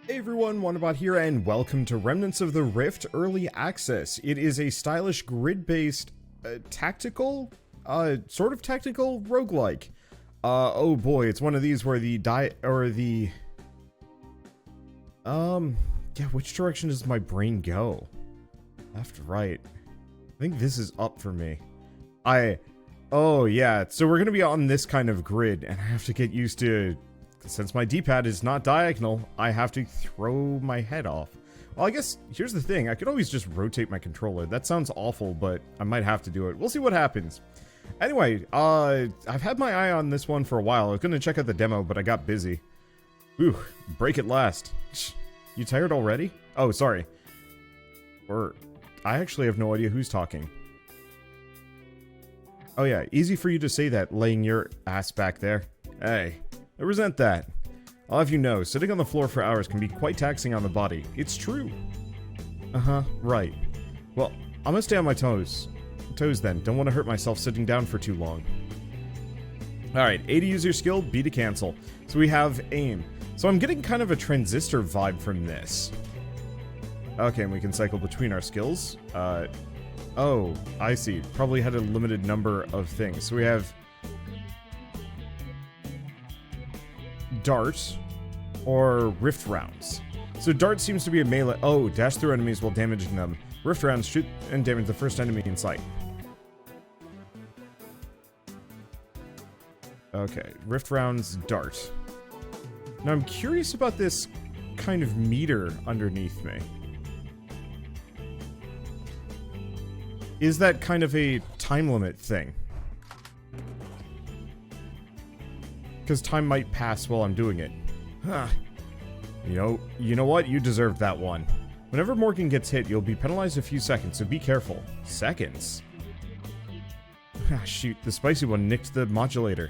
Hey everyone, Wanderbot here, and welcome to Remnants of the Rift Early Access. It is a stylish grid-based, tactical, sort of tactical roguelike. Oh boy, it's one of these where yeah, which direction does my brain go? Left, right. I think this is up for me. Oh yeah, so we're gonna be on this kind of grid, and I have to get used to... Since my D-pad is not diagonal, I have to throw my head off. Well, I guess, here's the thing. I could always just rotate my controller. That sounds awful, but I might have to do it. We'll see what happens. Anyway, I've had my eye on this one for a while. I was gonna check out the demo, but I got busy. Ooh, break at last. You tired already? Oh, sorry. Or, I actually have no idea who's talking. Oh yeah, easy for you to say that, laying your ass back there. Hey. I resent that. I'll have you know, sitting on the floor for hours can be quite taxing on the body. It's true. Uh-huh, right. Well, I'm gonna stay on my toes. Then. Don't want to hurt myself sitting down for too long. Alright, A to use your skill, B to cancel. So we have aim. So I'm getting kind of a transistor vibe from this. Okay, and we can cycle between our skills. Oh, I see. Probably had a limited number of things. So we have... Dart or rift rounds. So dart seems to be a melee. Oh, dash through enemies while damaging them. Rift rounds shoot and damage the first enemy in sight. Okay, rift rounds, dart. Now I'm curious about this kind of meter underneath me. Is that kind of a time limit thing? Because time might pass while I'm doing it. Huh. You know what? You deserved that one. Whenever Morgan gets hit, you'll be penalized a few seconds, so be careful. Seconds? Ah, shoot, the spicy one nicked the modulator.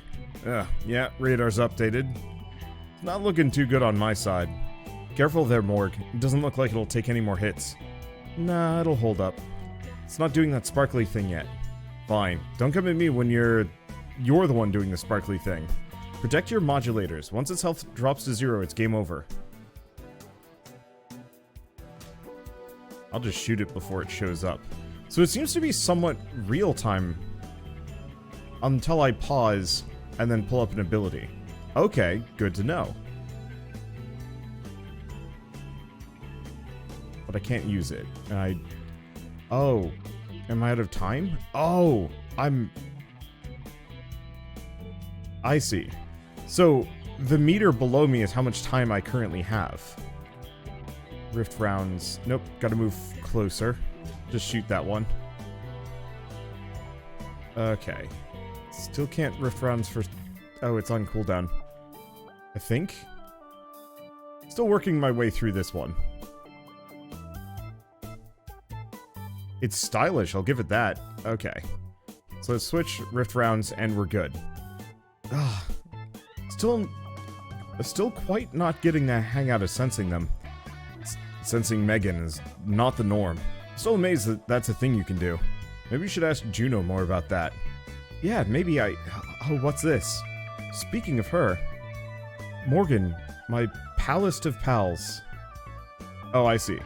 Yeah, radar's updated. It's not looking too good on my side. Careful there, Morg. It doesn't look like it'll take any more hits. Nah, it'll hold up. It's not doing that sparkly thing yet. Fine. Don't come at me when you're the one doing the sparkly thing. Protect your modulators. Once its health drops to 0, it's game over. I'll just shoot it before it shows up. So it seems to be somewhat real-time until I pause and then pull up an ability. Okay, good to know. But I can't use it. Oh, am I out of time? Oh, I see. So, the meter below me is how much time I currently have. Rift rounds. Nope, gotta move closer. Just shoot that one. Okay. Still can't rift rounds for... Oh, it's on cooldown. I think? Still working my way through this one. It's stylish, I'll give it that. Okay. So let's switch rift rounds and we're good. Ah. Still quite not getting the hang out of sensing them. Sensing Megan is not the norm. Still amazed that that's a thing you can do. Maybe you should ask Juno more about that. Yeah, maybe Oh, what's this? Speaking of her... Morgan, my palest of pals. Oh, I see.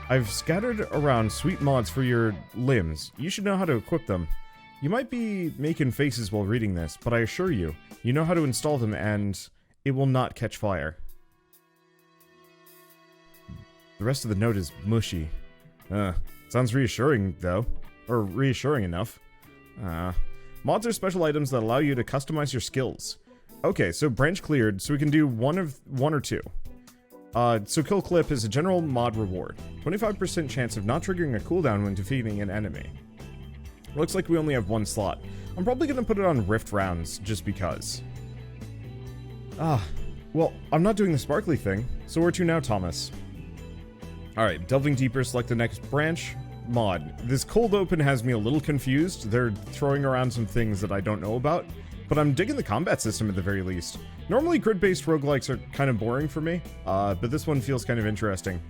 I've scattered around sweet mods for your limbs. You should know how to equip them. You might be making faces while reading this, but I assure you, you know how to install them and it will not catch fire. The rest of the note is mushy. Sounds reassuring, though. Or reassuring enough. Mods are special items that allow you to customize your skills. Okay, so branch cleared, so we can do one or two. So kill clip is a general mod reward. 25% chance of not triggering a cooldown when defeating an enemy. Looks like we only have one slot. I'm probably gonna put it on rift rounds, just because. Well, I'm not doing the sparkly thing, so where to now, Thomas? Alright, delving deeper, select the next branch. Mod. This cold open has me a little confused. They're throwing around some things that I don't know about, but I'm digging the combat system at the very least. Normally, grid-based roguelikes are kind of boring for me, but this one feels kind of interesting.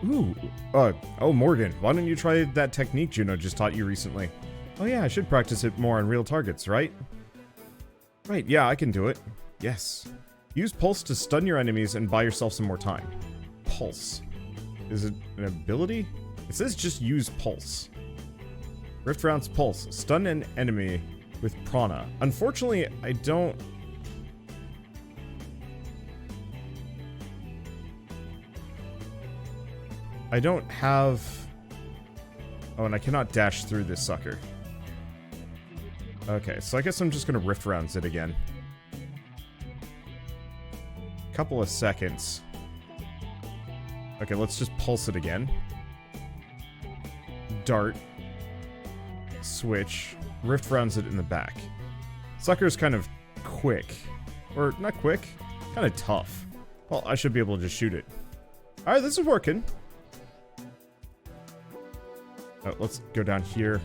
Ooh, oh, Morgan, why don't you try that technique Juno just taught you recently? Oh yeah, I should practice it more on real targets, right? Right, yeah, I can do it. Yes. Use Pulse to stun your enemies and buy yourself some more time. Pulse. Is it an ability? It says just use Pulse. Rift Rounds Pulse. Stun an enemy with Prana. Unfortunately, I don't have... Oh, and I cannot dash through this sucker. Okay, so I guess I'm just gonna Rift Rounds it again. Couple of seconds. Okay, let's just pulse it again. Dart. Switch. Rift Rounds it in the back. Sucker's kind of quick. Or, not quick. Kind of tough. Well, I should be able to just shoot it. Alright, this is working. Oh, let's go down here.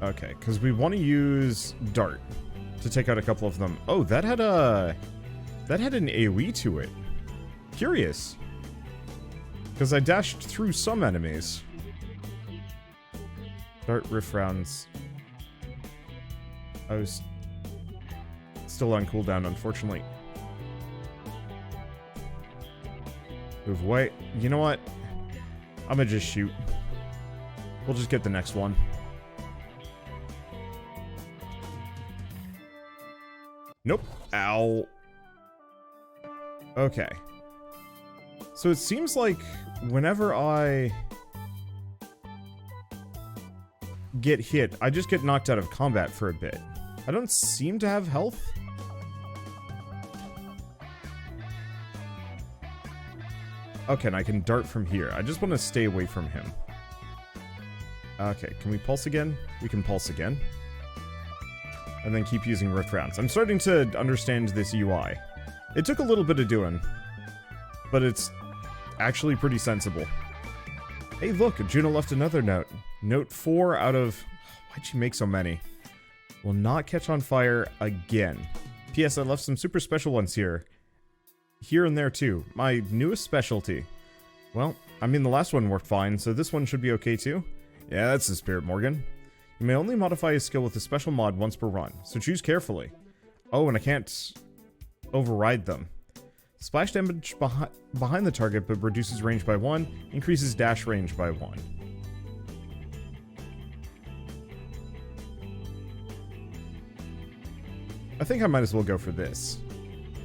Okay, because we want to use Dart to take out a couple of them. Oh, that had an AoE to it. Curious. Because I dashed through some enemies. Dart Rift Rounds. I was still on cooldown, unfortunately. Move away. You know what? I'm gonna just shoot. We'll just get the next one. Nope. Ow. Okay. So it seems like whenever I get hit, I just get knocked out of combat for a bit. I don't seem to have health. Okay, and I can dart from here. I just want to stay away from him. Okay, can we pulse again? We can pulse again. And then keep using Rift Rounds. I'm starting to understand this UI. It took a little bit of doing, but it's actually pretty sensible. Hey look, Juno left another note. Note 4 out of... Why'd she make so many? Will not catch on fire again. P.S. I left some super special ones here. Here and there too. My newest specialty. Well, I mean the last one worked fine, so this one should be okay too. Yeah, that's the spirit, Morgan. You may only modify a skill with a special mod once per run, so choose carefully. Oh, and I can't override them. Splash damage behind the target, but reduces range by 1, increases dash range by 1. I think I might as well go for this.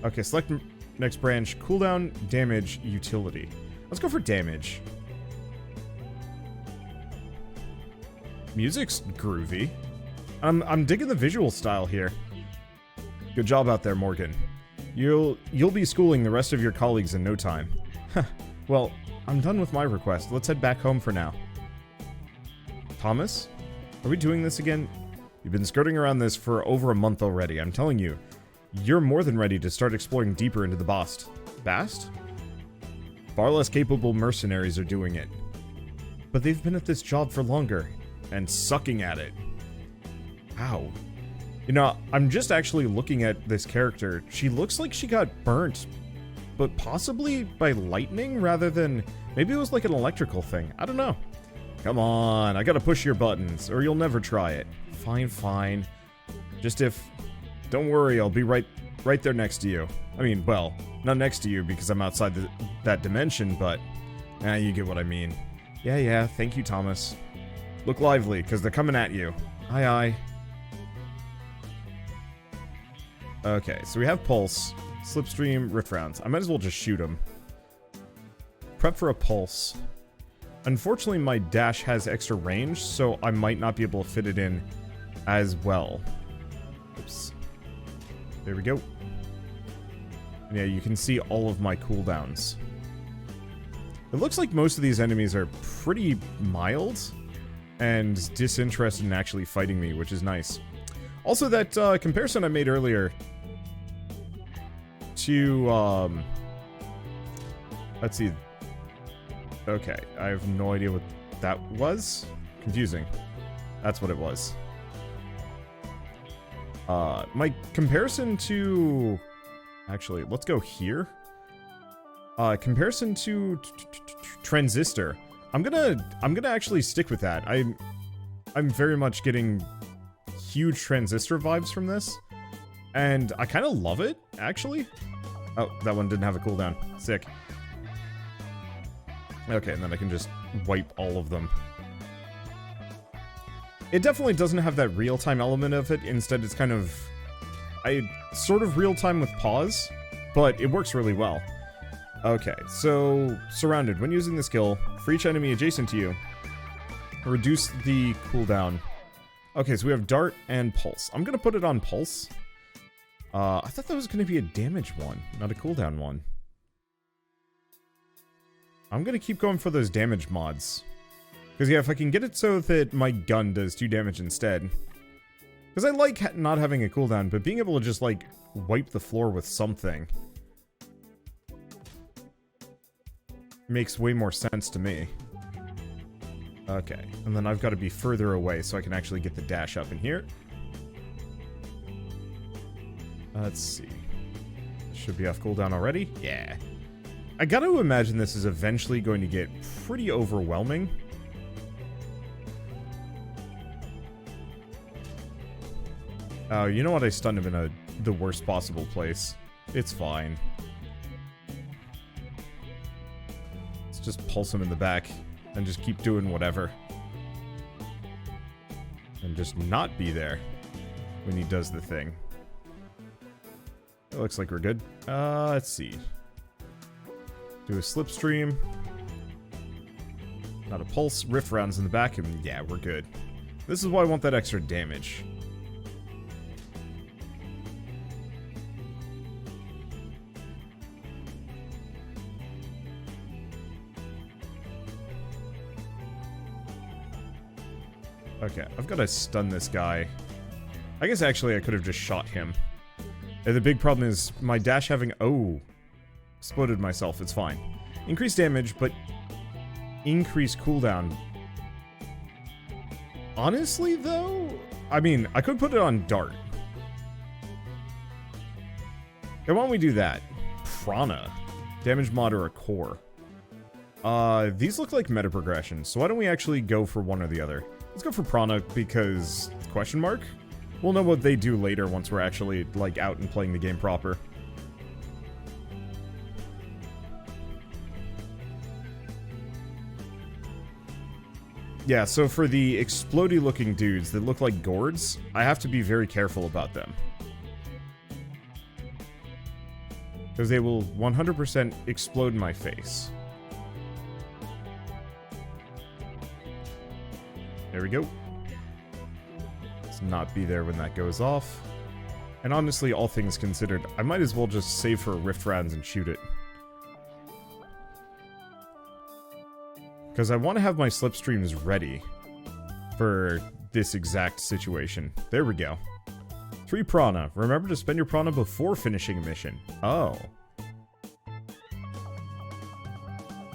Okay, select next branch, cooldown, damage, utility. Let's go for damage. Music's groovy. I'm digging the visual style here. Good job out there, Morgan. You'll be schooling the rest of your colleagues in no time. Well, I'm done with my request. Let's head back home for now. Thomas? Are we doing this again? You've been skirting around this for over a month already. I'm telling you, you're more than ready to start exploring deeper into the Bast. Bast? Far less capable mercenaries are doing it. But they've been at this job for longer, and sucking at it. Wow. You know, I'm just actually looking at this character. She looks like she got burnt, but possibly by lightning rather than... Maybe it was like an electrical thing. I don't know. Come on, I gotta push your buttons, or you'll never try it. Fine, fine. Just if... Don't worry, I'll be right there next to you. I mean, well, not next to you because I'm outside that dimension, but... you get what I mean. Yeah, thank you, Thomas. Look lively, because they're coming at you. Aye, aye. Okay, so we have Pulse, Slipstream, Rift Rounds. I might as well just shoot him. Prep for a Pulse. Unfortunately, my dash has extra range, so I might not be able to fit it in as well. Oops. There we go. And yeah, you can see all of my cooldowns. It looks like most of these enemies are pretty mild and disinterested in actually fighting me, which is nice. Also, that comparison I made earlier to, let's see. Okay, I have no idea what that was. Confusing. That's what it was. My comparison to... Actually, let's go here. Comparison to Transistor. I'm gonna actually stick with that. I'm very much getting huge Transistor vibes from this. And I kind of love it, actually. Oh, that one didn't have a cooldown. Sick. Okay, and then I can just wipe all of them. It definitely doesn't have that real-time element of it. Instead, it's kind of... sort of real-time with pause, but it works really well. Okay, so... Surrounded. When using the skill, for each enemy adjacent to you, reduce the cooldown. Okay, so we have Dart and Pulse. I'm gonna put it on Pulse. I thought that was gonna be a damage one, not a cooldown one. I'm gonna keep going for those damage mods. Because yeah, if I can get it so that my gun does 2 damage instead. Because I like not having a cooldown, but being able to just, like, wipe the floor with something makes way more sense to me. Okay, and then I've got to be further away so I can actually get the dash up in here. Let's see. Should be off cooldown already? Yeah. I gotta imagine this is eventually going to get pretty overwhelming. Oh, you know what? I stunned him in the worst possible place. It's fine. Let's just pulse him in the back and just keep doing whatever. And just not be there when he does the thing. It looks like we're good. Let's see. Do a slipstream. Not a pulse. Rift rounds in the back, and yeah, we're good. This is why I want that extra damage. Okay, I've got to stun this guy. I guess actually I could have just shot him. And the big problem is my dash having... Oh. Exploded myself, it's fine. Increase damage, but increase cooldown. Honestly, though? I mean, I could put it on Dart. Okay, why don't we do that? Prana. Damage mod or a core. These look like meta progression, so why don't we actually go for one or the other? Let's go for Prana because... Question mark? We'll know what they do later once we're actually, like, out and playing the game proper. Yeah, so for the explodey-looking dudes that look like gourds, I have to be very careful about them. Because they will 100% explode in my face. There we go. Let's not be there when that goes off. And honestly, all things considered, I might as well just save for rift rounds and shoot it. Because I want to have my slipstreams ready for this exact situation. There we go. 3 prana. Remember to spend your prana before finishing a mission. Oh.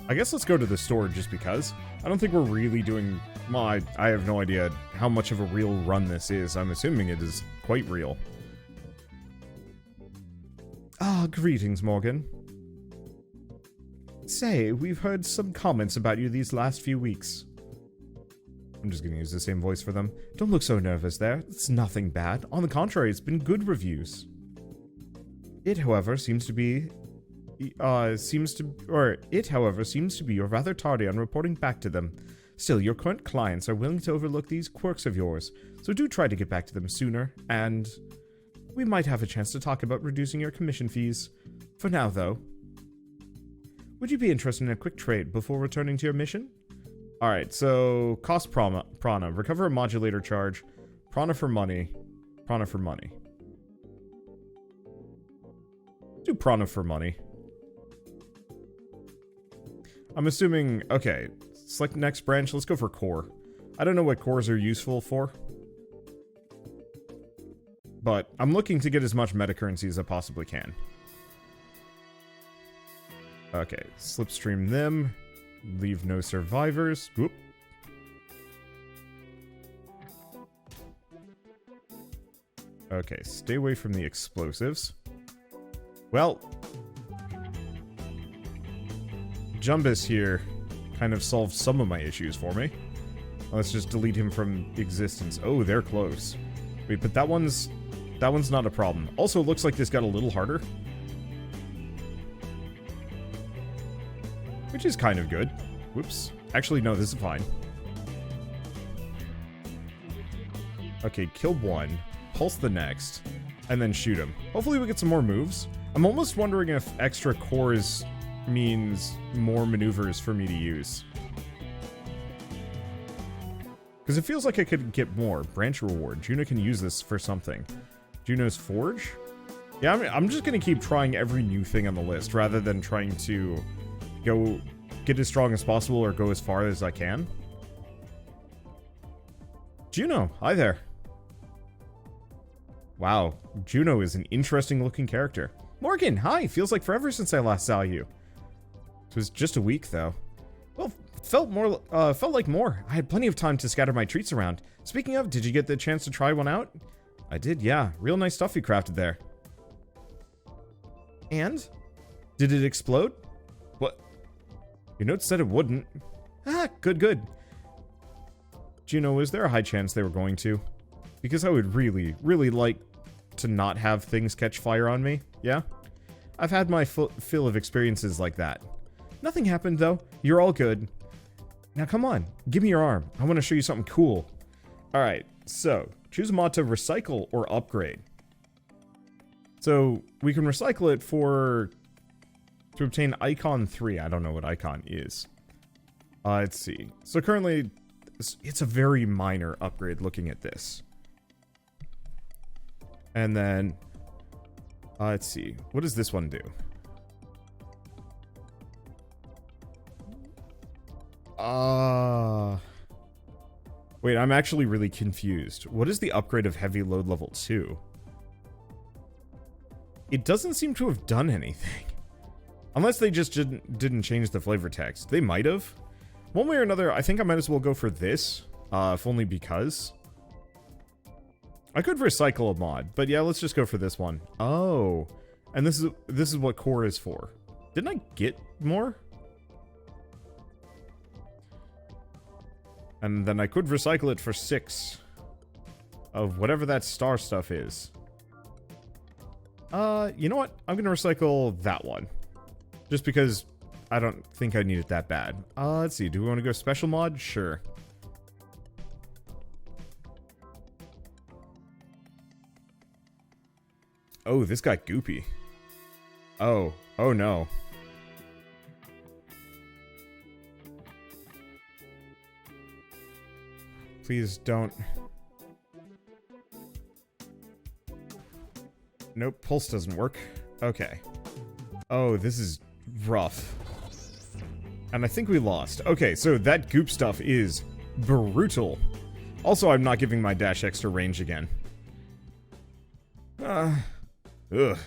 I guess let's go to the store just because. I don't think we're really doing... Well, I have no idea how much of a real run this is. I'm assuming it is quite real. Ah, greetings, Morgan. Say, we've heard some comments about you these last few weeks. I'm just gonna use the same voice for them. Don't look so nervous there. It's nothing bad. On the contrary, it's been good reviews. It, however, seems to be... seems to be you're rather tardy on reporting back to them. Still, your current clients are willing to overlook these quirks of yours, so do try to get back to them sooner, and... we might have a chance to talk about reducing your commission fees. For now, though... would you be interested in a quick trade before returning to your mission? Alright, so... cost prana. Recover a modulator charge. Prana for money. Prana for money. Do prana for money. I'm assuming... okay. Select next branch. Let's go for core. I don't know what cores are useful for. But I'm looking to get as much meta currency as I possibly can. Okay, slipstream them. Leave no survivors. Whoop. Okay, stay away from the explosives. Well, Jumbus here kind of solved some of my issues for me. Let's just delete him from existence. Oh, they're close. Wait, but that one's That one's not a problem. Also, it looks like this got a little harder. Which is kind of good. Whoops. Actually, no, this is fine. Okay, kill one, pulse the next, and then shoot him. Hopefully we get some more moves. I'm almost wondering if extra cores means more maneuvers for me to use. Because it feels like I could get more. Branch reward. Juno can use this for something. Juno's Forge? Yeah, I'm just going to keep trying every new thing on the list rather than trying to go get as strong as possible or go as far as I can. Juno, hi there. Wow, Juno is an interesting looking character. Morgan, hi! Feels like forever since I last saw you. It was just a week, though. Well, felt like more. I had plenty of time to scatter my treats around. Speaking of, did you get the chance to try one out? I did, yeah. Real nice stuff you crafted there. And? Did it explode? What? Your notes said it wouldn't. Ah, good. Juno, is there a high chance they were going to? Because I would really like to not have things catch fire on me, yeah? I've had my fill of experiences like that. Nothing happened, though. You're all good. Now, come on. Give me your arm. I want to show you something cool. Alright, so, choose a mod to recycle or upgrade. So, we can recycle it to obtain Icon 3. I don't know what Icon is. Let's see. So, currently, it's a very minor upgrade looking at this. And then, let's see. What does this one do? Wait, I'm actually really confused. What is the upgrade of Heavy Load Level 2? It doesn't seem to have done anything. Unless they just didn't change the flavor text. They might have. One way or another, I think I might as well go for this. If only because. I could recycle a mod, but yeah, let's just go for this one. Oh, and this is what core is for. Didn't I get more? And then I could recycle it for 6 of whatever that star stuff is. You know what? I'm gonna recycle that one, just because I don't think I need it that bad. Let's see. Do we want to go special mod? Sure. Oh, this got goopy. Oh no. Please don't. Nope, pulse doesn't work. Okay. Oh, this is rough. And I think we lost. Okay, so that goop stuff is brutal. Also, I'm not giving my dash extra range again. Ugh.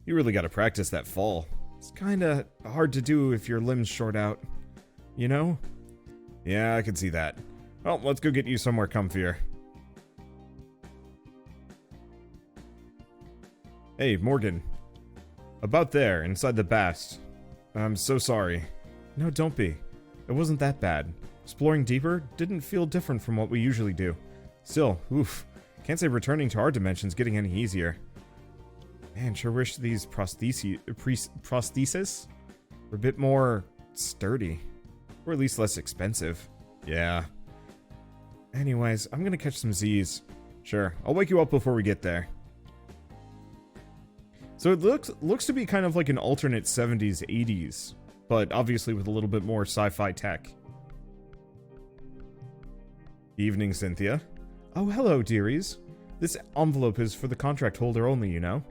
You really gotta practice that fall. It's kinda hard to do if your limbs short out. You know? Yeah, I can see that. Well, let's go get you somewhere comfier. Hey, Morgan. About there, inside the bast. I'm so sorry. No, don't be. It wasn't that bad. Exploring deeper didn't feel different from what we usually do. Still, oof. Can't say returning to our dimension's getting any easier. Man, sure wish these prostheses were a bit more sturdy. Or at least less expensive. Yeah. Anyways, I'm gonna catch some Z's. Sure, I'll wake you up before we get there. So it looks to be kind of like an alternate 70s, 80s, but obviously with a little bit more sci-fi tech. Evening, Cynthia. Oh, hello, dearies. This envelope is for the contract holder only, you know.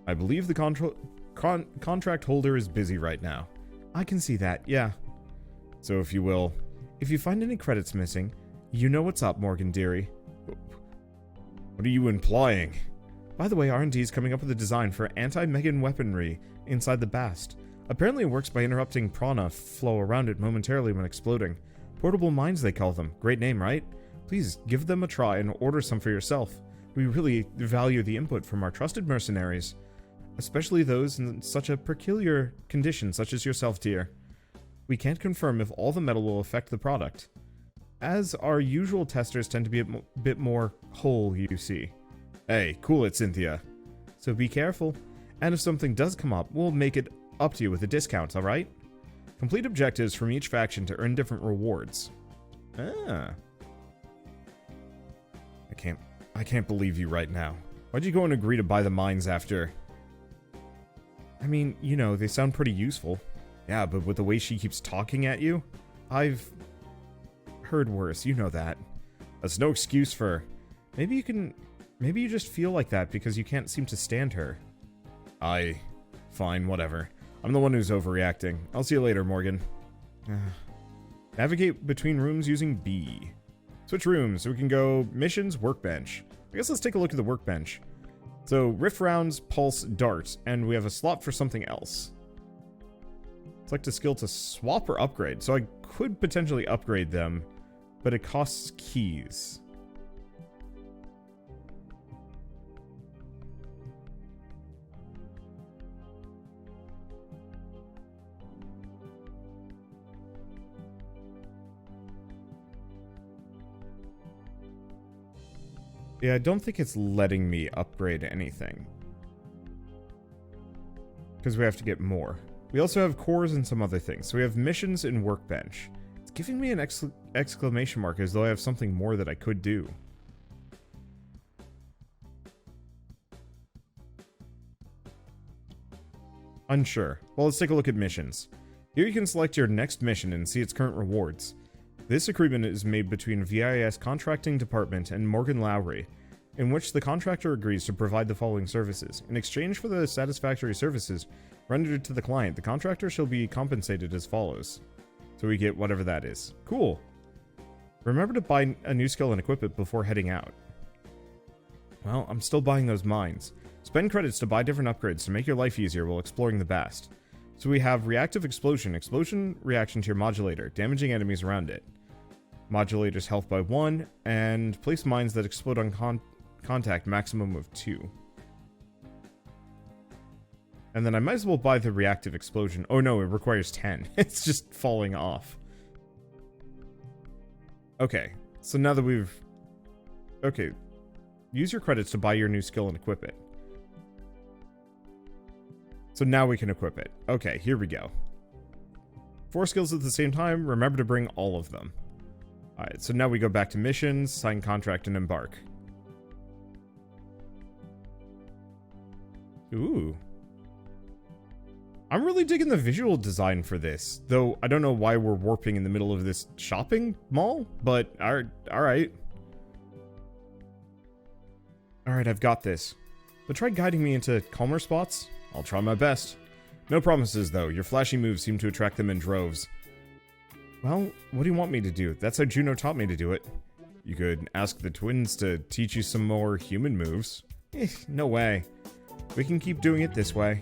I believe the contract holder is busy right now. I can see that, yeah. So if you will, if you find any credits missing, you know what's up, Morgan dearie. What are you implying? By the way, R&D is coming up with a design for anti-Megan weaponry inside the Bast. Apparently it works by interrupting prana flow around it momentarily when exploding. Portable mines, they call them. Great name, right? Please, give them a try and order some for yourself. We really value the input from our trusted mercenaries, especially those in such a peculiar condition such as yourself, dear. We can't confirm if all the metal will affect the product, as our usual testers tend to be a bit more whole, you see. Hey, cool it, Cynthia. So be careful. And if something does come up, we'll make it up to you with a discount, alright? Complete objectives from each faction to earn different rewards. Ah. I can't believe you right now. Why'd you go and agree to buy the mines after... I mean, you know, they sound pretty useful. Yeah, but with the way she keeps talking at you, I've heard worse, you know that. That's no excuse for... Maybe you just feel like that because you can't seem to stand her. Fine, whatever. I'm the one who's overreacting. I'll see you later, Morgan. Navigate between rooms using B. Switch rooms so we can go missions, workbench. I guess let's take a look at the workbench. So, rift rounds, pulse, dart, and we have a slot for something else. Select a skill to swap or upgrade. So I could potentially upgrade them, but it costs keys. Yeah, I don't think it's letting me upgrade anything. Because we have to get more. We also have cores and some other things. So we have missions and workbench. It's giving me an exclamation mark as though I have something more that I could do. Unsure. Well, let's take a look at missions. Here you can select your next mission and see its current rewards. This agreement is made between VIS Contracting Department and Morgan Lowry, in which the contractor agrees to provide the following services. In exchange for the satisfactory services rendered to the client, the contractor shall be compensated as follows. So we get whatever that is. Cool. Remember to buy a new skill and equip it before heading out. Well, I'm still buying those mines. Spend credits to buy different upgrades to make your life easier while exploring the vast. So we have reactive explosion. Explosion reaction to your modulator, damaging enemies around it. Modulator's health by 1, and place mines that explode on contact, maximum of 2. And then I might as well buy the reactive explosion. Oh no, it requires 10. It's just falling off. Okay, so now that we've... Okay, use your credits to buy your new skill and equip it. So now we can equip it. Okay, here we go. 4 skills at the same time. Remember to bring all of them. Alright, so now we go back to missions, sign contract, and embark. Ooh. I'm really digging the visual design for this, though I don't know why we're warping in the middle of this shopping mall, but alright. Alright, I've got this. But try guiding me into calmer spots. I'll try my best. No promises, though. Your flashy moves seem to attract them in droves. Well, what do you want me to do? That's how Juno taught me to do it. You could ask the twins to teach you some more human moves. No way. We can keep doing it this way.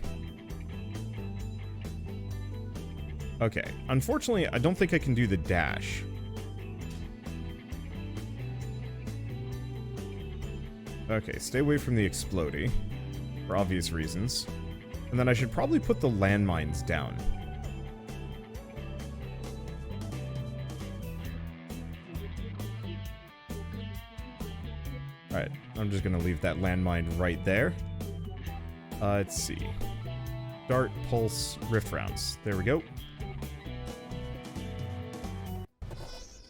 Okay, unfortunately, I don't think I can do the dash. Okay, stay away from the explodey, for obvious reasons. And then I should probably put the landmines down. Alright, I'm just gonna leave that landmine right there. Let's see. Dart, pulse, rift rounds. There we go.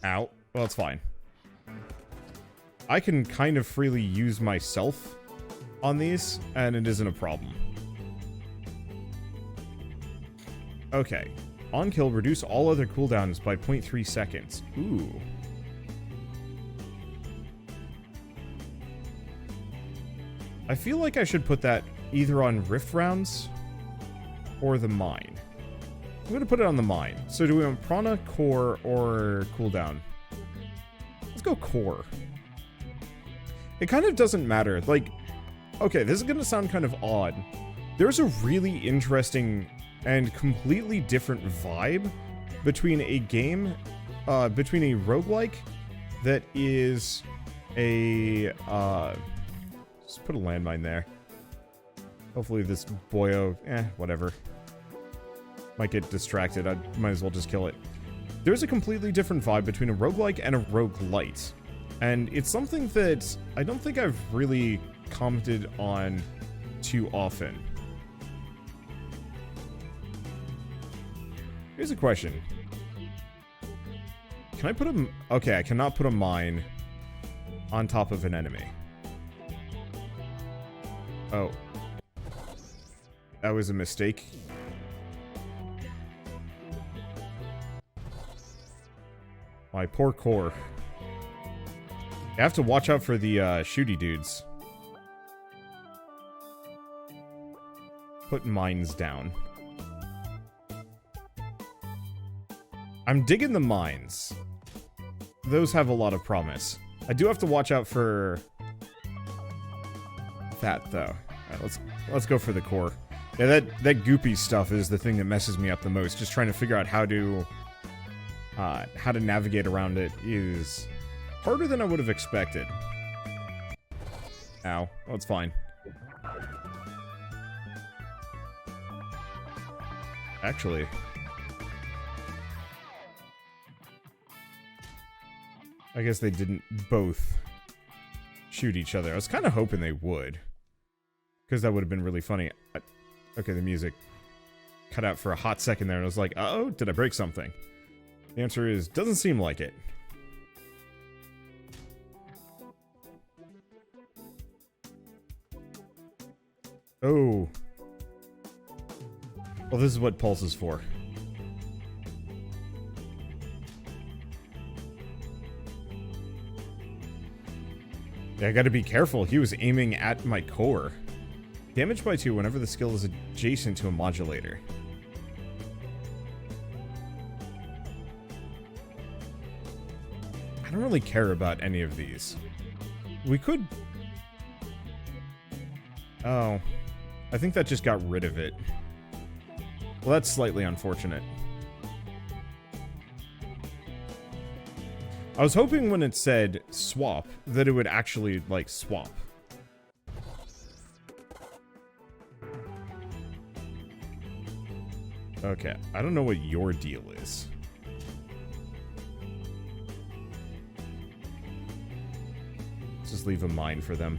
Ow. Well, it's fine. I can kind of freely use myself on these, and it isn't a problem. Okay. On kill, reduce all other cooldowns by 0.3 seconds. Ooh. I feel like I should put that either on rift rounds or the mine. I'm going to put it on the mine. So do we want prana, core, or cooldown? Let's go core. It kind of doesn't matter. Like, okay, this is going to sound kind of odd. There's a really interesting and completely different vibe between a game, between a roguelike that is a, just put a landmine there. Hopefully this boyo, whatever. Might get distracted, I might as well just kill it. There's a completely different vibe between a roguelike and a roguelite. And it's something that I don't think I've really commented on too often. Here's a question. Can I put a... Okay, I cannot put a mine on top of an enemy. Oh. That was a mistake. My poor core. You have to watch out for the shooty dudes. Put mines down. I'm digging the mines. Those have a lot of promise. I do have to watch out for that, though. Alright, let's go for the core. Yeah, that goopy stuff is the thing that messes me up the most. Just trying to figure out how to navigate around it is harder than I would have expected. Ow. Oh, it's fine. Actually... I guess they didn't both shoot each other. I was kind of hoping they would. Because that would have been really funny. Okay, the music cut out for a hot second there, and I was like, uh-oh, did I break something? The answer is, doesn't seem like it. Oh. Well, this is what Pulse is for. I gotta be careful. He was aiming at my core. Damage by 2 whenever the skill is adjacent to a modulator. I don't really care about any of these. We could... Oh. I think that just got rid of it. Well, that's slightly unfortunate. I was hoping when it said swap, that it would actually, like, swap. Okay, I don't know what your deal is. Let's just leave a mine for them.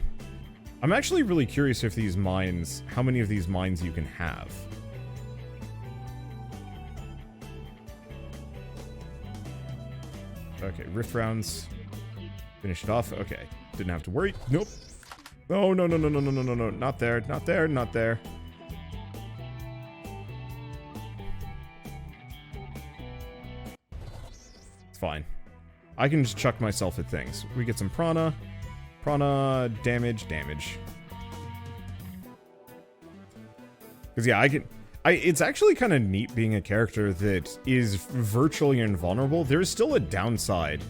I'm actually really curious if these mines, how many of these mines you can have. Okay, rift rounds. Finish it off. Okay, didn't have to worry. Nope. Oh, no, no, no, no, no, no, no, no. Not there, not there, not there. It's fine. I can just chuck myself at things. We get some prana. Prana, damage, damage. Because, yeah, it's actually kind of neat being a character that is virtually invulnerable. There is still a downside.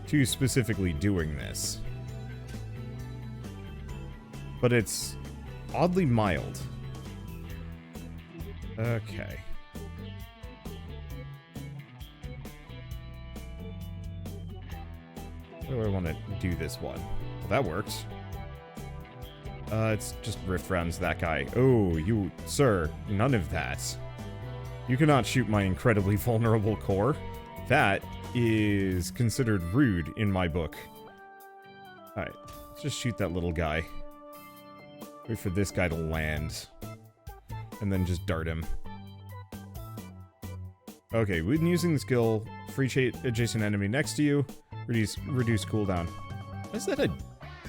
To specifically doing this. But it's oddly mild. Okay. Where do I want to do this one? Well, that works. It's just rift rounds that guy. Oh, you... Sir, none of that. You cannot shoot my incredibly vulnerable core. That is considered rude in my book. Alright, let's just shoot that little guy. Wait for this guy to land. And then just dart him. Okay, when using the skill, free adjacent enemy next to you, reduce cooldown. Is that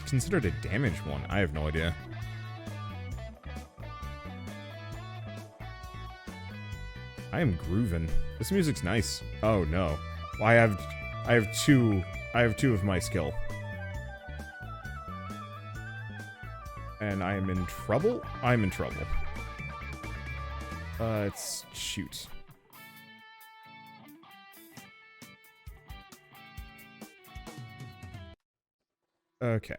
considered a damage one? I have no idea. I am grooving. This music's nice. Oh no. Well, I have two of my skill. And I am in trouble? I'm in trouble. Let's shoot. Okay.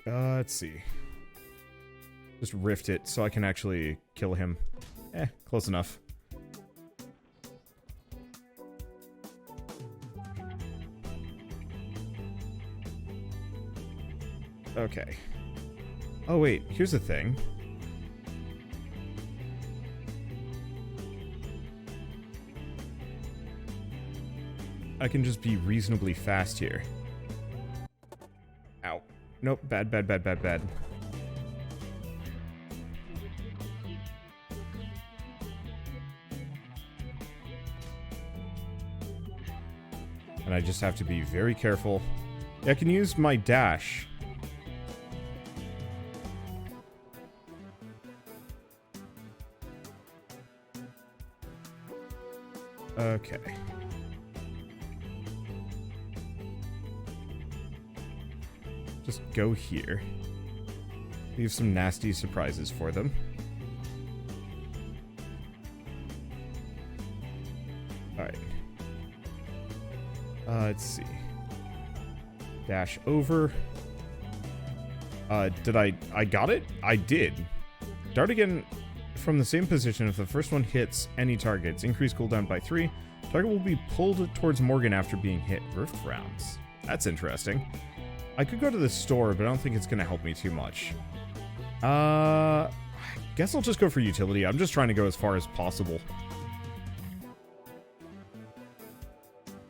Let's see. Just rift it so I can actually kill him. Close enough. Okay. Oh wait, here's the thing. I can just be reasonably fast here. Ow. Nope, bad, bad, bad, bad, bad. And I just have to be very careful. I can use my dash. Okay. Just go here. Leave some nasty surprises for them. Alright. Let's see. Dash over. Did I got it? I did. Dart again from the same position. If the first one hits any targets, increase cooldown by 3. Target will be pulled towards Morgan after being hit. Rift rounds. That's interesting. I could go to the store, but I don't think it's going to help me too much. I guess I'll just go for utility. I'm just trying to go as far as possible.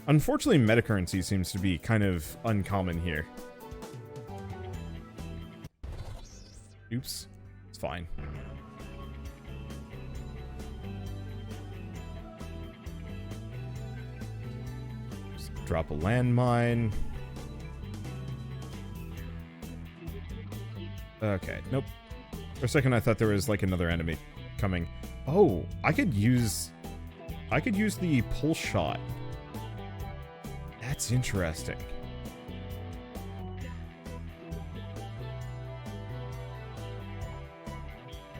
Unfortunately, metacurrency seems to be kind of uncommon here. Oops. It's fine. Just drop a landmine. Okay, nope. For a second I thought there was like another enemy coming. Oh, I could use the pulse shot. That's interesting.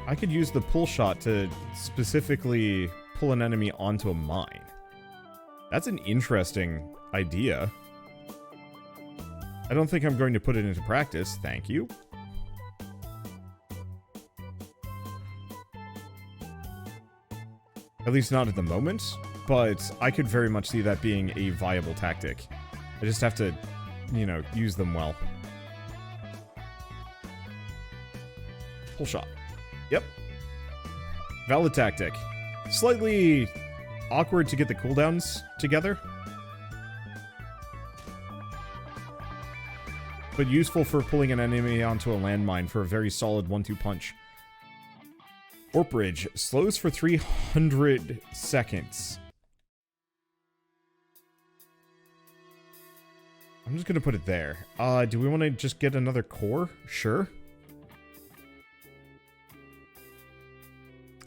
I could use the pull shot to specifically pull an enemy onto a mine. That's an interesting idea. I don't think I'm going to put it into practice, thank you. At least not at the moment, but I could very much see that being a viable tactic. I just have to, you know, use them well. Pull shot. Yep. Valid tactic. Slightly awkward to get the cooldowns together, but useful for pulling an enemy onto a landmine for a very solid 1-2 punch. Warp Bridge slows for 300 seconds. I'm just gonna put it there. Do we want to just get another core? Sure.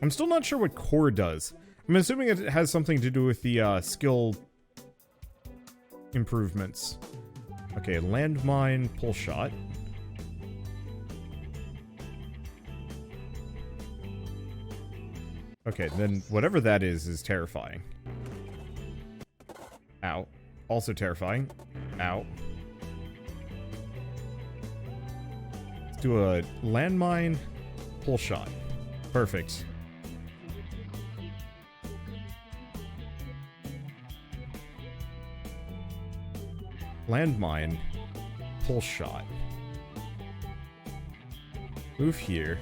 I'm still not sure what core does. I'm assuming it has something to do with the skill improvements. Okay, landmine, pull shot. Okay, then whatever that is terrifying. Ow. Also terrifying. Ow. Let's do a landmine, pull shot. Perfect. Landmine, pull shot. Move here.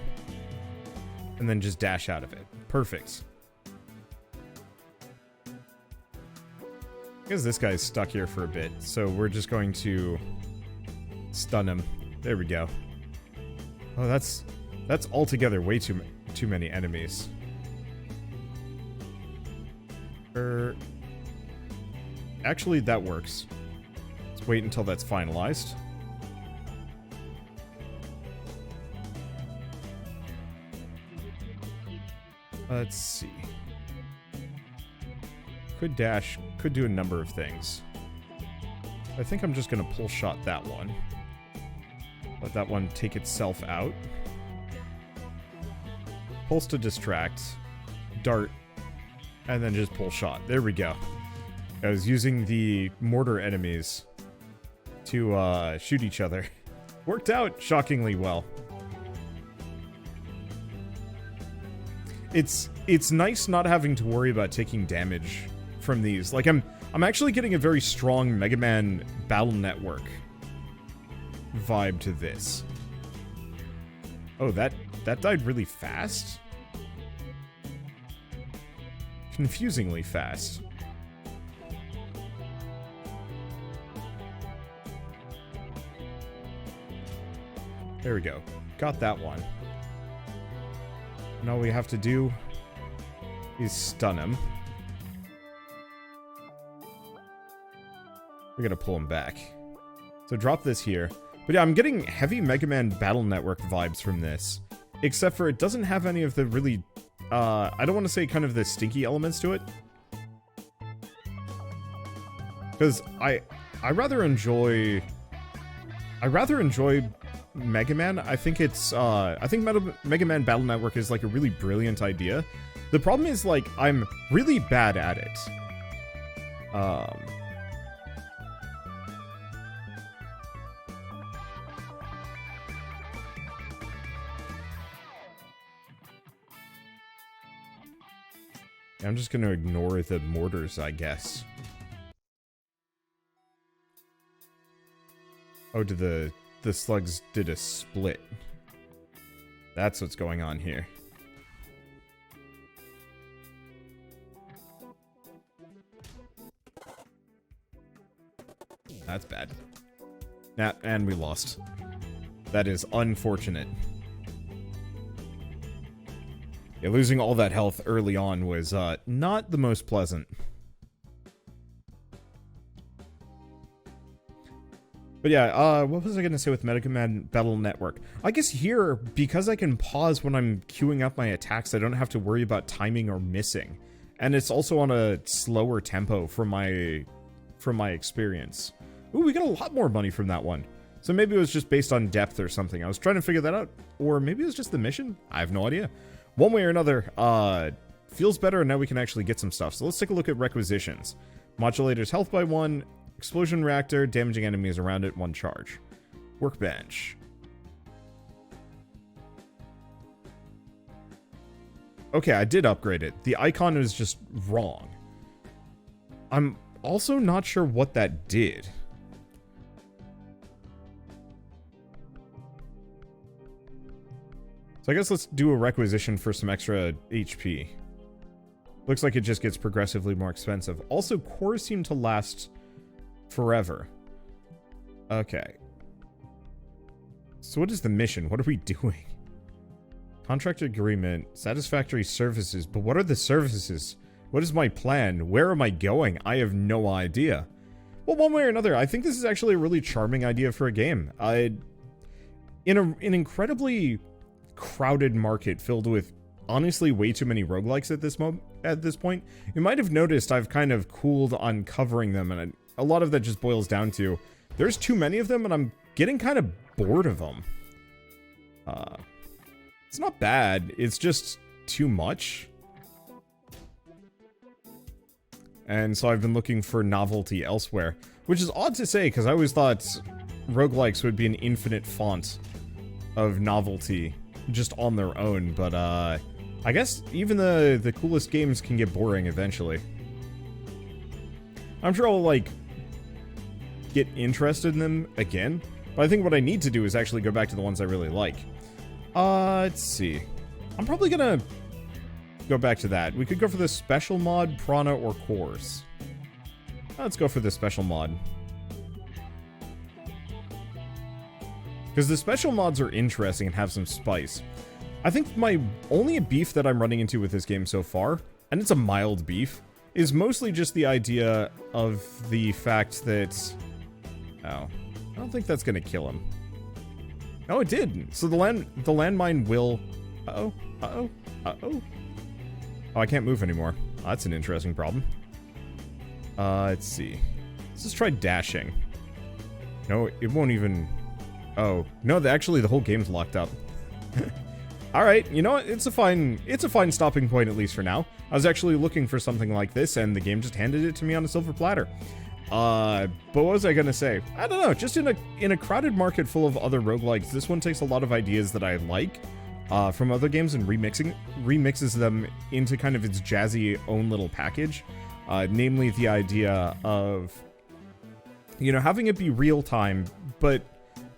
And then just dash out of it. Perfect. Because this guy's stuck here for a bit, so we're just going to stun him. There we go. Oh, that's altogether way too many enemies. Actually, that works. Let's wait until that's finalized. Let's see. Could dash, could do a number of things. I think I'm just gonna pull shot that one. Let that one take itself out. Pulse to distract. Dart. And then just pull shot. There we go. I was using the mortar enemies to shoot each other. Worked out shockingly well. It's nice not having to worry about taking damage from these. Like, I'm actually getting a very strong Mega Man Battle Network vibe to this. Oh, that died really fast? Confusingly fast. There we go. Got that one. And all we have to do is stun him. We're gonna pull him back. So drop this here. But yeah, I'm getting heavy Mega Man Battle Network vibes from this. Except for it doesn't have any of the really, I don't want to say kind of the stinky elements to it. Because I rather enjoy Mega Man. I think it's, I think Mega Man Battle Network is like a really brilliant idea. The problem is, like, I'm really bad at it. I'm just gonna ignore the mortars, I guess. Oh, the slugs did a split. That's what's going on here. That's bad. And we lost. That is unfortunate. Yeah, losing all that health early on was not the most pleasant. But yeah, what was I going to say with Mega Man Battle Network? I guess here, because I can pause when I'm queuing up my attacks, I don't have to worry about timing or missing. And it's also on a slower tempo from my experience. Ooh, we got a lot more money from that one. So maybe it was just based on depth or something. I was trying to figure that out. Or maybe it was just the mission? I have no idea. One way or another, feels better and now we can actually get some stuff. So let's take a look at requisitions. Modulators health by 1, explosion reactor, damaging enemies around it, 1 charge. Workbench. Okay, I did upgrade it. The icon is just wrong. I'm also not sure what that did. So I guess let's do a requisition for some extra HP. Looks like it just gets progressively more expensive. Also, cores seem to last forever. Okay. So what is the mission? What are we doing? Contract agreement, satisfactory services. But what are the services? What is my plan? Where am I going? I have no idea. Well, one way or another, I think this is actually a really charming idea for a game. In an incredibly crowded market filled with honestly way too many roguelikes at this point, you might have noticed I've kind of cooled on covering them, and a lot of that just boils down to there's too many of them and I'm getting kind of bored of them. It's not bad, it's just too much. And so I've been looking for novelty elsewhere, which is odd to say because I always thought roguelikes would be an infinite font of novelty just on their own, but I guess even the coolest games can get boring eventually. I'm sure I'll, like, get interested in them again, but I think what I need to do is actually go back to the ones I really like. Let's see. I'm probably gonna go back to that. We could go for the special mod, Prana, or cores. Let's go for the special mod. Because the special mods are interesting and have some spice. I think my only beef that I'm running into with this game so far, and it's a mild beef, is mostly just the idea of the fact that... Oh, I don't think that's gonna kill him. Oh, it did! So the landmine will... Uh-oh, uh-oh, uh-oh. Oh, I can't move anymore. Oh, that's an interesting problem. Let's see. Let's just try dashing. No, it won't even... Oh, no, actually the whole game's locked up. Alright, you know what? It's a fine stopping point, at least for now. I was actually looking for something like this, and the game just handed it to me on a silver platter. But what was I gonna say? I don't know, just in a crowded market full of other roguelikes, this one takes a lot of ideas that I like from other games and remixes them into kind of its jazzy own little package. Namely the idea of, you know, having it be real-time, but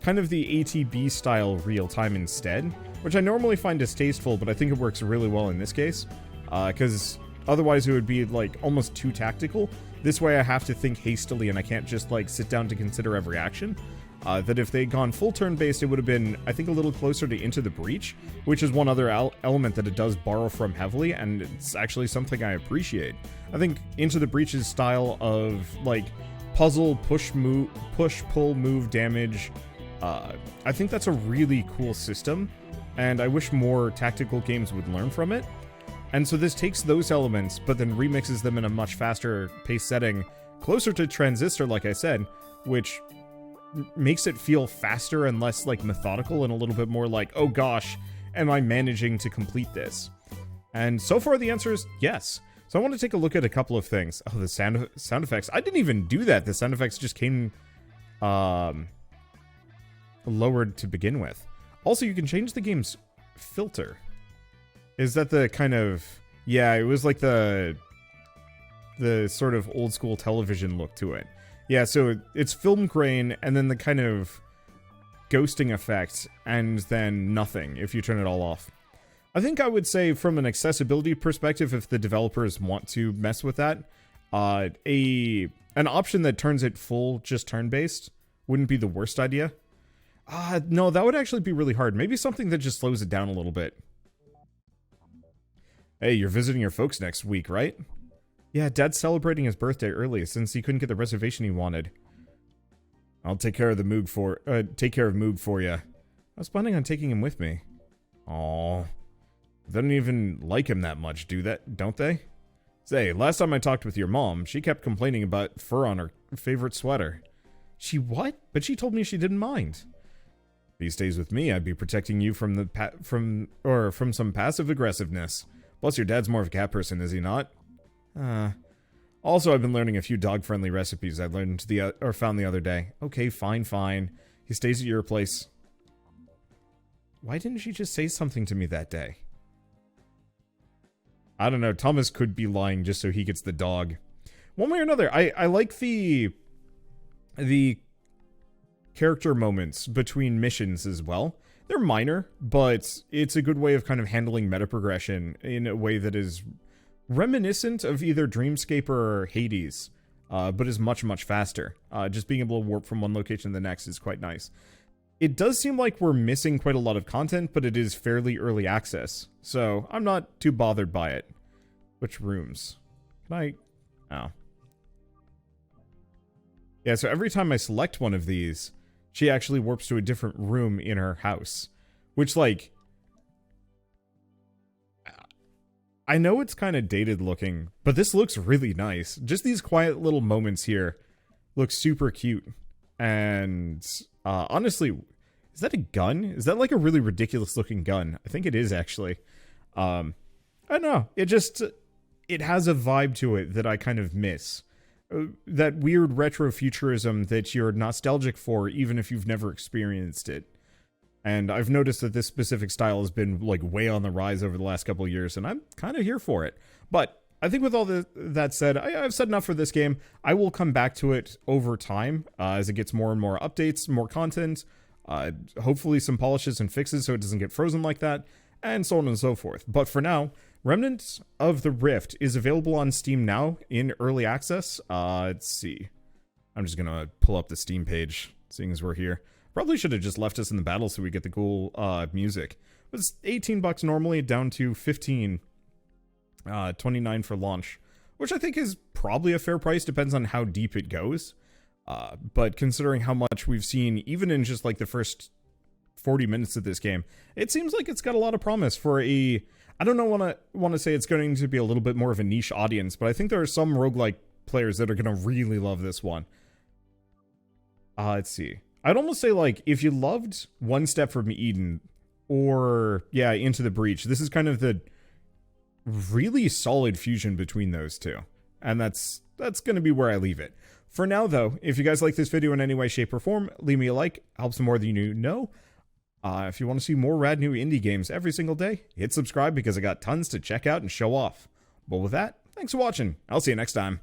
kind of the ATB style real-time instead, which I normally find distasteful, but I think it works really well in this case, because otherwise it would be, like, almost too tactical. This way I have to think hastily and I can't just, like, sit down to consider every action. That if they'd gone full turn-based, it would have been, I think, a little closer to Into the Breach, which is one other element that it does borrow from heavily, and it's actually something I appreciate. I think Into the Breach's style of, like, puzzle, push-pull move damage, I think that's a really cool system, and I wish more tactical games would learn from it. And so this takes those elements, but then remixes them in a much faster pace setting, closer to Transistor, like I said, which makes it feel faster and less, like, methodical and a little bit more like, oh gosh, am I managing to complete this? And so far the answer is yes. So I want to take a look at a couple of things. Oh, the sound effects. I didn't even do that. The sound effects just came lowered to begin with. Also, you can change the game's filter. Is that the kind of... Yeah, it was like the sort of old school television look to it. Yeah, so it's film grain, and then the kind of ghosting effect, and then nothing if you turn it all off. I think I would say from an accessibility perspective, if the developers want to mess with that, an option that turns it full just turn-based wouldn't be the worst idea. No, that would actually be really hard. Maybe something that just slows it down a little bit. Hey, you're visiting your folks next week, right? Yeah, Dad's celebrating his birthday early since he couldn't get the reservation he wanted. I'll take care of Moog for you. I was planning on taking him with me. Aww. They don't even like him that much, don't they? Say, last time I talked with your mom, she kept complaining about fur on her favorite sweater. She what? But she told me she didn't mind. If he stays with me, I'd be protecting you from some passive aggressiveness. Plus, your dad's more of a cat person, is he not? Also, I've been learning a few dog-friendly recipes I found the other day. Okay, fine. He stays at your place. Why didn't she just say something to me that day? I don't know. Thomas could be lying just so he gets the dog. One way or another, I like the character moments between missions as well. They're minor, but it's a good way of kind of handling meta progression in a way that is reminiscent of either Dreamscape or Hades, but is much, much faster. Just being able to warp from one location to the next is quite nice. It does seem like we're missing quite a lot of content, but it is fairly early access, so I'm not too bothered by it. Which rooms? Can I... Oh. Yeah, so every time I select one of these, she actually warps to a different room in her house. Which, like... I know it's kind of dated looking, but this looks really nice. Just these quiet little moments here look super cute. And honestly, is that a gun? Is that like a really ridiculous looking gun? I think it is actually. I don't know. It has a vibe to it that I kind of miss. That weird retro-futurism that you're nostalgic for even if you've never experienced it. And I've noticed that this specific style has been like way on the rise over the last couple of years, and I'm kind of here for it. But I think with all that said, I've said enough for this game. I will come back to it over time as it gets more and more updates, more content, hopefully some polishes and fixes so it doesn't get frozen like that, and so on and so forth. But for now, Remnants of the Rift is available on Steam now in early access. Let's see. I'm just going to pull up the Steam page, seeing as we're here. Probably should have just left us in the battle so we get the cool music. But it's $18 normally, down to 15, $29 for launch, which I think is probably a fair price. Depends on how deep it goes. But considering how much we've seen, even in just like the first 40 minutes of this game, it seems like it's got a lot of promise for a... I don't know, want to say it's going to be a little bit more of a niche audience, but I think there are some roguelike players that are going to really love this one. Let's see. I'd almost say, like, if you loved One Step from Eden, or, yeah, Into the Breach, this is kind of the really solid fusion between those two. And that's going to be where I leave it. For now, though, if you guys like this video in any way, shape, or form, leave me a like. Helps more than you know. If you want to see more rad new indie games every single day, hit subscribe because I got tons to check out and show off. But with that, thanks for watching. I'll see you next time.